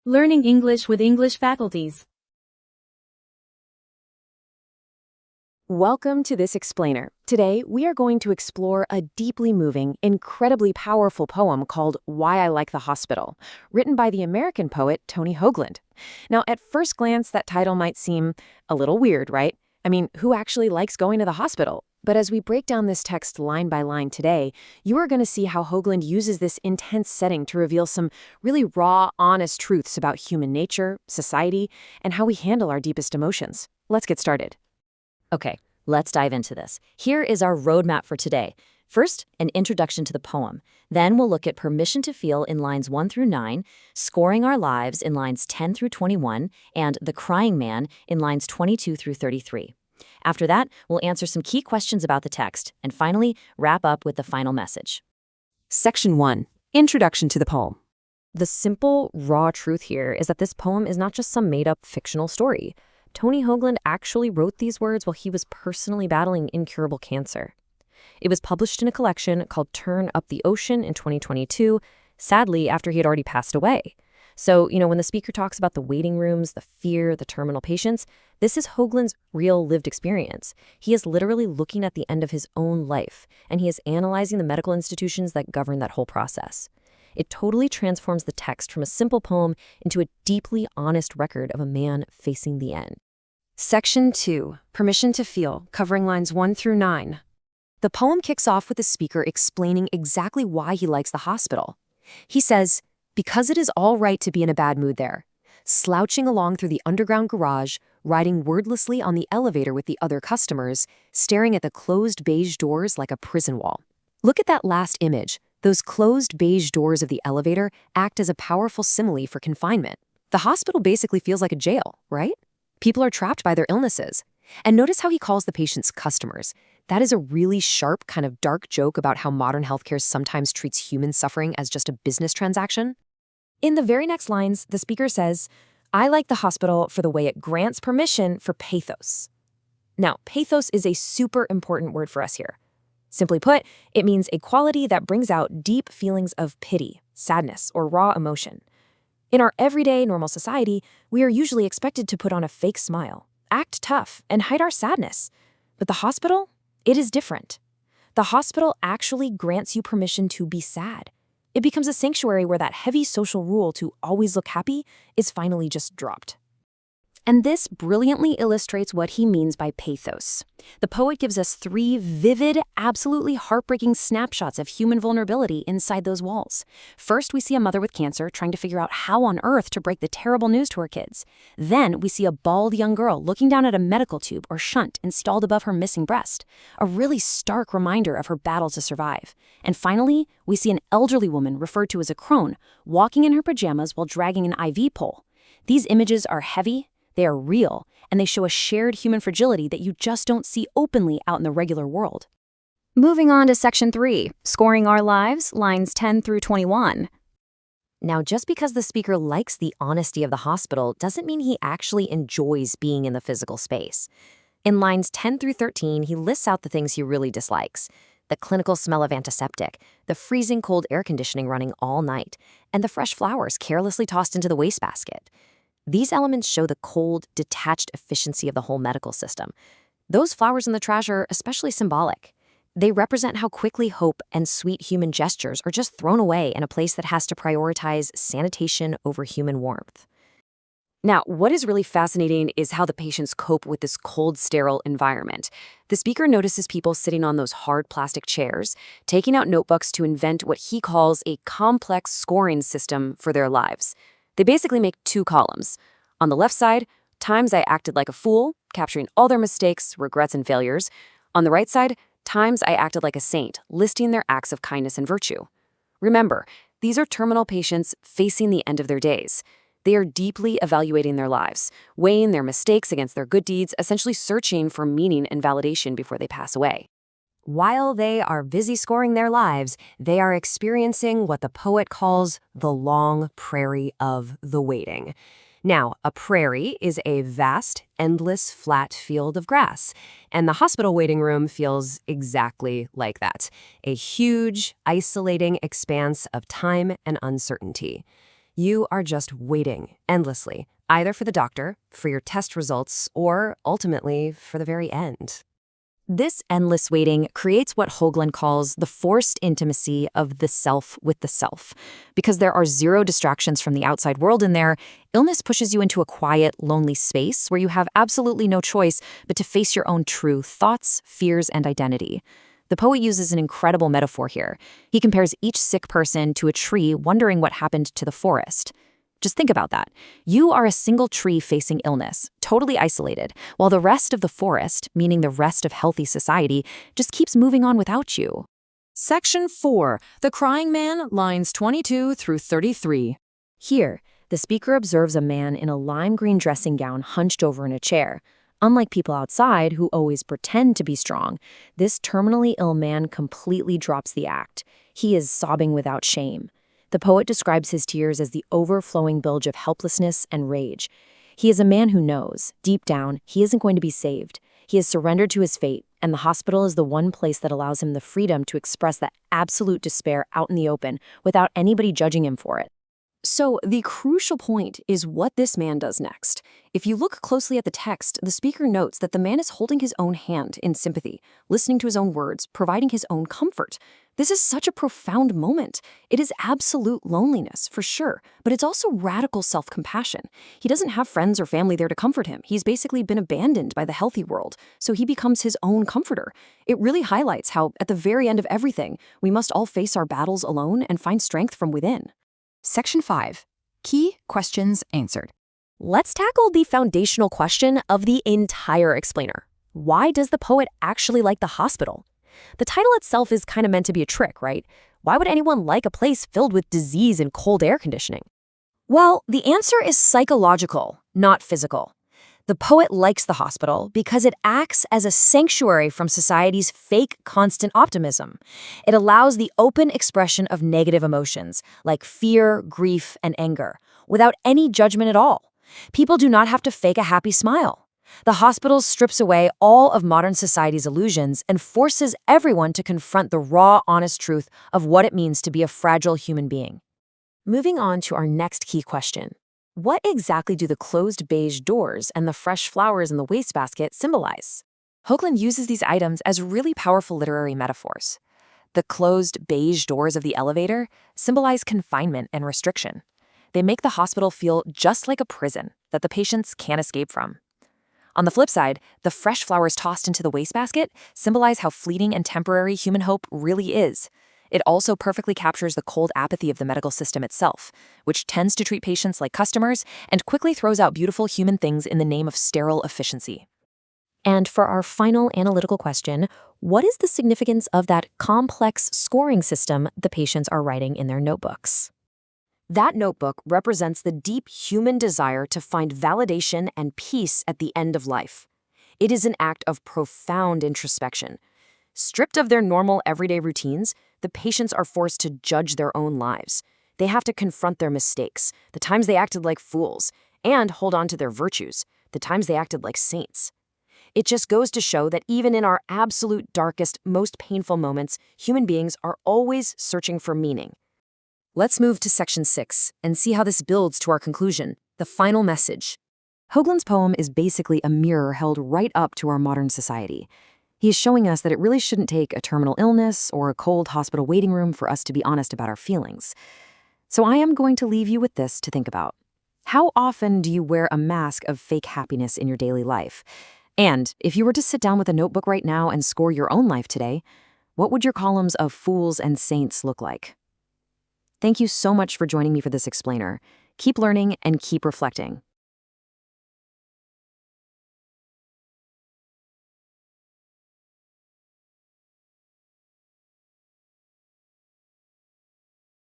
Learning English with English Faculties. Welcome to this explainer. Today, we are going to explore a deeply moving, incredibly powerful poem called Why I Like the Hospital, written by the American poet Tony Hoagland. Now, at first glance, that title might seem a little weird, right? I mean, who actually likes going to the hospital? But as we break down this text line by line today, you are going to see how Hoagland uses this intense setting to reveal some really raw, honest truths about human nature, society, and how we handle our deepest emotions. Let's get started. Okay, let's dive into this. Here is our roadmap for today. First, an introduction to the poem. Then we'll look at permission to feel in lines 1 through 9, scoring our lives in lines 10 through 21, and the crying man in lines 22 through 33. After that, we'll answer some key questions about the text, and finally, wrap up with the final message. Section 1. Introduction to the poem. The simple, raw truth here is that this poem is not just some made-up fictional story. Tony Hoagland actually wrote these words while he was personally battling incurable cancer. It was published in a collection called Turn Up the Ocean in 2022, sadly after he had already passed away. So, when the speaker talks about the waiting rooms, the fear, the terminal patients, this is Hoagland's real lived experience. He is literally looking at the end of his own life, and he is analyzing the medical institutions that govern that whole process. It totally transforms the text from a simple poem into a deeply honest record of a man facing the end. Section 2. Permission to Feel, covering lines 1 through 9. The poem kicks off with the speaker explaining exactly why he likes the hospital. He says, "Because it is all right to be in a bad mood there. Slouching along through the underground garage, riding wordlessly on the elevator with the other customers, staring at the closed beige doors like a prison wall." Look at that last image. Those closed beige doors of the elevator act as a powerful simile for confinement. The hospital basically feels like a jail, right? People are trapped by their illnesses. And notice how he calls the patients customers. That is a really sharp, kind of dark joke about how modern healthcare sometimes treats human suffering as just a business transaction. In the very next lines, the speaker says, "I like the hospital for the way it grants permission for pathos." Now, pathos is a super important word for us here. Simply put, it means a quality that brings out deep feelings of pity, sadness, or raw emotion. In our everyday, normal society, we are usually expected to put on a fake smile, act tough, and hide our sadness. But the hospital? It is different. The hospital actually grants you permission to be sad. It becomes a sanctuary where that heavy social rule to always look happy is finally just dropped. And this brilliantly illustrates what he means by pathos. The poet gives us 3 vivid, absolutely heartbreaking snapshots of human vulnerability inside those walls. First, we see a mother with cancer trying to figure out how on earth to break the terrible news to her kids. Then, we see a bald young girl looking down at a medical tube or shunt installed above her missing breast, a really stark reminder of her battle to survive. And finally, we see an elderly woman referred to as a crone walking in her pajamas while dragging an IV pole. These images are heavy, they are real, and they show a shared human fragility that you just don't see openly out in the regular world. Moving on to Section 3, Scoring Our Lives, lines 10 through 21. Now, just because the speaker likes the honesty of the hospital doesn't mean he actually enjoys being in the physical space. In lines 10 through 13, he lists out the things he really dislikes: the clinical smell of antiseptic, the freezing cold air conditioning running all night, and the fresh flowers carelessly tossed into the wastebasket. These elements show the cold, detached efficiency of the whole medical system. Those flowers in the trash are especially symbolic. They represent how quickly hope and sweet human gestures are just thrown away in a place that has to prioritize sanitation over human warmth. Now, what is really fascinating is how the patients cope with this cold, sterile environment. The speaker notices people sitting on those hard plastic chairs, taking out notebooks to invent what he calls a complex scoring system for their lives. They basically make 2 columns. On the left side, times I acted like a fool, capturing all their mistakes, regrets, and failures. On the right side, times I acted like a saint, listing their acts of kindness and virtue. Remember, these are terminal patients facing the end of their days. They are deeply evaluating their lives, weighing their mistakes against their good deeds, essentially searching for meaning and validation before they pass away. While they are busy scoring their lives, they are experiencing what the poet calls the long prairie of the waiting. Now, a prairie is a vast, endless, flat field of grass, and the hospital waiting room feels exactly like that. A huge, isolating expanse of time and uncertainty. You are just waiting endlessly, either for the doctor, for your test results, or ultimately for the very end. This endless waiting creates what Hoagland calls the forced intimacy of the self with the self. Because there are zero distractions from the outside world in there, illness pushes you into a quiet, lonely space where you have absolutely no choice but to face your own true thoughts, fears, and identity. The poet uses an incredible metaphor here. He compares each sick person to a tree wondering what happened to the forest. Just think about that. You are a single tree facing illness, totally isolated, while the rest of the forest, meaning the rest of healthy society, just keeps moving on without you. Section 4. The Crying Man, lines 22 through 33. Here, the speaker observes a man in a lime green dressing gown hunched over in a chair. Unlike people outside who always pretend to be strong, this terminally ill man completely drops the act. He is sobbing without shame. The poet describes his tears as the overflowing bilge of helplessness and rage. He is a man who knows, deep down, he isn't going to be saved. He has surrendered to his fate, and the hospital is the one place that allows him the freedom to express that absolute despair out in the open without anybody judging him for it. So the crucial point is what this man does next. If you look closely at the text, the speaker notes that the man is holding his own hand in sympathy, listening to his own words, providing his own comfort. This is such a profound moment. It is absolute loneliness, for sure, but it's also radical self-compassion. He doesn't have friends or family there to comfort him. He's basically been abandoned by the healthy world, so he becomes his own comforter. It really highlights how, at the very end of everything, we must all face our battles alone and find strength from within. Section 5. Key questions answered. Let's tackle the foundational question of the entire explainer. Why does the poet actually like the hospital? The title itself is kind of meant to be a trick, right? Why would anyone like a place filled with disease and cold air conditioning? Well, the answer is psychological, not physical. The poet likes the hospital because it acts as a sanctuary from society's fake constant optimism. It allows the open expression of negative emotions, like fear, grief, and anger, without any judgment at all. People do not have to fake a happy smile. The hospital strips away all of modern society's illusions and forces everyone to confront the raw, honest truth of what it means to be a fragile human being. Moving on to our next key question. What exactly do the closed beige doors and the fresh flowers in the wastebasket symbolize? Hoagland uses these items as really powerful literary metaphors. The closed beige doors of the elevator symbolize confinement and restriction. They make the hospital feel just like a prison that the patients can't escape from. On the flip side, the fresh flowers tossed into the wastebasket symbolize how fleeting and temporary human hope really is. It also perfectly captures the cold apathy of the medical system itself, which tends to treat patients like customers and quickly throws out beautiful human things in the name of sterile efficiency. And for our final analytical question, what is the significance of that complex scoring system the patients are writing in their notebooks? That notebook represents the deep human desire to find validation and peace at the end of life. It is an act of profound introspection. Stripped of their normal everyday routines, the patients are forced to judge their own lives. They have to confront their mistakes, the times they acted like fools, and hold on to their virtues, the times they acted like saints. It just goes to show that even in our absolute darkest, most painful moments, human beings are always searching for meaning. Let's move to section 6 and see how this builds to our conclusion, the final message. Hoagland's poem is basically a mirror held right up to our modern society. He's showing us that it really shouldn't take a terminal illness or a cold hospital waiting room for us to be honest about our feelings. So I am going to leave you with this to think about. How often do you wear a mask of fake happiness in your daily life? And if you were to sit down with a notebook right now and score your own life today, what would your columns of fools and saints look like? Thank you so much for joining me for this explainer. Keep learning and keep reflecting.